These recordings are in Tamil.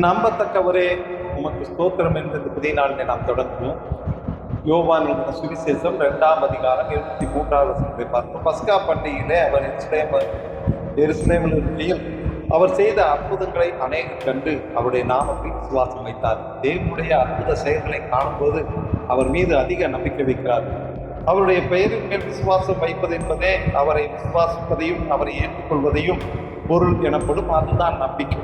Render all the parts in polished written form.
நம்பத்தக்கவரே உமக்கு ஸ்தோத்திரம் என்ற இந்த புதிய நாளினை நாம் தொடங்குவோம். யோவான் எழுதின சுவிசேஷம் 2ஆம் அதிகாரம் 23வது வசனத்தை பார்ப்போம். பஸ்கா பண்டிகையிலே அவர் எருசலேமில் இருக்கையில் அவர் செய்த அற்புதங்களை அநேகர் கண்டு அவருடைய நாமத்தில் விசுவாசம் வைத்தார். தேவனுடைய அற்புத செயல்களை காணும்போது அவர் மீது அதிக நம்பிக்கை வைக்கிறார். அவருடைய பெயரின் மேல் விசுவாசம் வைப்பது என்பதே அவரை விசுவாசிப்பதையும் அவரை ஏற்றுக்கொள்வதையும் பொருள் எனப்படும். அதுதான் நம்பிக்கை.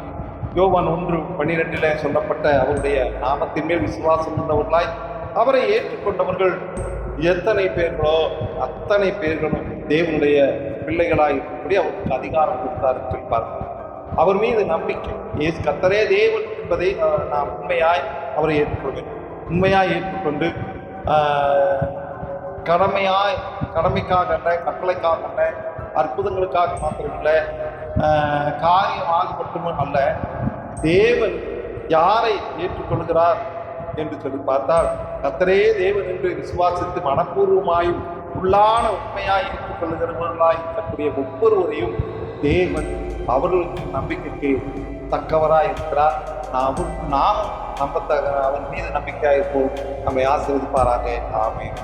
யோவான் 1:12 சொல்லப்பட்ட அவருடைய நாமத்தின் மேல் விசுவாசம் உள்ளவர்களாய் அவரை ஏற்றுக்கொண்டவர்கள் எத்தனை பேர்களோ அத்தனை பேர்களும் தேவனுடைய பிள்ளைகளாய் இருக்கக்கூடிய அவருக்கு அதிகாரம் கொடுத்தார் சொல்வார்கள். அவர் மீது நம்பிக்கை, கர்த்தரே தேவன் என்பதை நாம் உண்மையாய் அவரை ஏற்றுக்கொள்வேன். உண்மையாய் ஏற்றுக்கொண்டு கடமைக்காக அல்ல, கட்டளைக்காக அல்ல, அற்புதங்களுக்காக மாத்திரமில்லை, காரியமாக மட்டும் அல்ல, தேவன் யாரை ஏற்றுக்கொள்கிறார் என்று சொல்லி பார்த்தால் கர்த்தரே தேவன் என்று விசுவாசித்து மனப்பூர்வமாயும் உள்ளான உண்மையாய் ஏற்றுக்கொள்ளுகிறவர்களாய் இருக்கக்கூடிய ஒவ்வொருவரையும் தேவன் அவர்களுக்கு நம்பிக்கைக்கு தக்கவராய் இருக்கிறார். நாம் நம்பத்தக அவன் மீது நம்பிக்கையாயிருப்போம். நம்மை ஆசீர்வதிப்பாராக. ஆமென்.